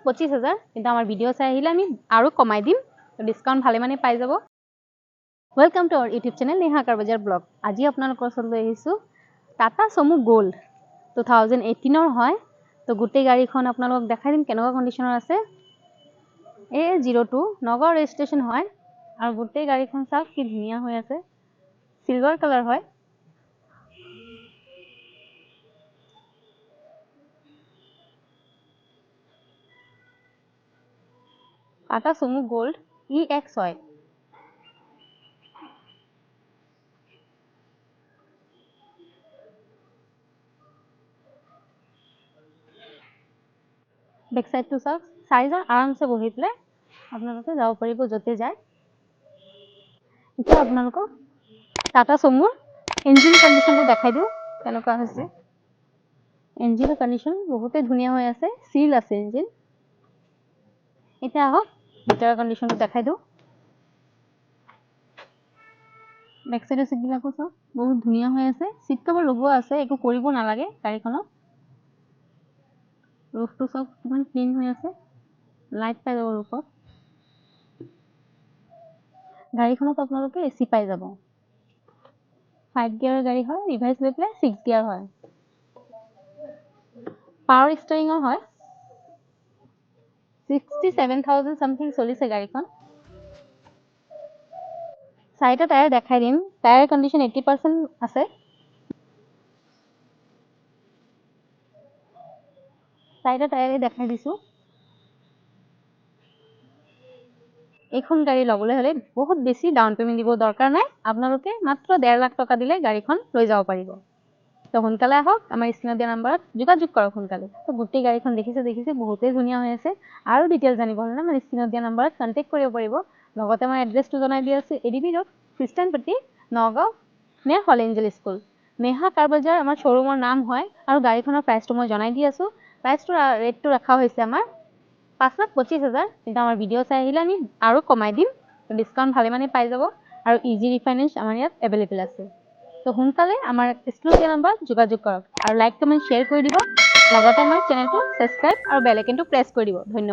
25,000 কিন্তু আমার ভিডিও চাই আহিলে আমি আরো কমাই দিম ডিসকাউন্ট ভালে মানে পাই যাব welcome to our YouTube channel Neha কাৰবাজাৰ ব্লগ আজি আপোনালোকৰ ওচৰলৈ আহিছো টাটা চমু গোল্ড 2018 হয় তো গোটেই গাড়ীখন আপোনালোকক দেখাই দিম কেনেকুৱা কন্ডিশনৰ আছে A02 নগাঁও ৰেজিষ্ট্ৰেচন হয় আৰু গোটেই গাড়ীখন চাওক কি ধুনীয়া হৈ আছে সিলভাৰ কালাৰ হয় টাটা চমু গোল্ড EX হয় বেক সাইড টু চাওক চাৰিজন আৰামছে বহি পেলাই আপোনালোকে যাব পাৰিব যতে যায় এতিয়া আপোনালোকক টাটা চমুৰ ইঞ্জিন কন্ডিশনটো দেখাই দিও কেনেকুৱা হৈছে ইঞ্জিনৰ কন্ডিশন বহুতে ধুনীয়া হৈ আছে সিল আছে ইঞ্জিন এটা আহক ভিতৰৰ কন্ডিশনটো দেখাই দিও বেক সাইডৰ সিটবিলাকো চাওক বহুত ধুনীয়া হৈ আছে সিট কভাৰ লগোৱা আছে একো কৰিব নালাগে গাড়ীখনত ৰূফটো চাওক কিমান ক্লিন হৈ আছে লাইট পাই যাব ৰূফত গাড়ীখনত আপোনালোকে এসি পাই যাব 5 গিয়াৰৰ গাড়ী হয় ৰিভাৰ্স লৈ পেলাই 6 গিয়াৰ হয় পাৱাৰ স্টিয়াৰিংৰ হয় 67000 সামথিং চলিছে গাড়ীখন চাইটা টায়াৰ দেখাই দিম টায়াৰ কন্ডিশন 80% আছে চাইটা টায়াৰে দেখাই দিছো এখন গাড়ী লবলৈ হলে বহুত বেছি ডাউন পেমেন্ট দিব দৰকাৰ নাই আপোনালোকে মাত্ৰ 1.5 লাখ টকা দিলে গাড়ীখন লৈ যাব পাৰিব তো সোনকালে আহক আমাৰ স্ক্ৰিনত দিয়া নম্বৰত যোগাযোগ কৰক সোনকালে তো গোটেই গাড়ীখন দেখিছে বহুতেই ধুনীয়া হৈ আছে আৰু ডিটেইলছ জানিব হলে আমাৰ স্ক্ৰিনত দিয়া নম্বৰত কন্টাক্ট কৰিব পাৰিব লগতে মই এড্ৰেছটো জনাই দি আছো এডিবি ৰোড খ্ৰীষ্টানপট্টি নগাঁও নিয়াৰ হল এঞ্জেল স্কুল নেহা কাৰবাজাৰ আমাৰ শ্বৰুমৰ নাম হয় আৰু গাড়ীখনৰ প্ৰাইচটো মই জনাই দি আছো প্ৰাইচটো ৰেটটো ৰাখা হৈছে আমাৰ 5,25,000 কিন্তু আমাৰ ভিডিও চাই আহিলে আমি আৰু কমাই দিম ডিসকাউন্ট ভালে মানে পাই যাব আৰু ইজি ৰিফাইনেন্স আমাৰ ইয়াত अवेलेबल আছে তো সোনকালে আমাৰ স্ক্ৰিনত দিয়া নম্বৰত যোগাযোগ কৰক আৰু লাইক কমেন্ট শেয়াৰ কৰি দিব লগতে আমাৰ চেনেলটো সাবস্ক্ৰাইব আৰু বেল আইকনটো প্ৰেছ কৰি দিব ধন্যবাদ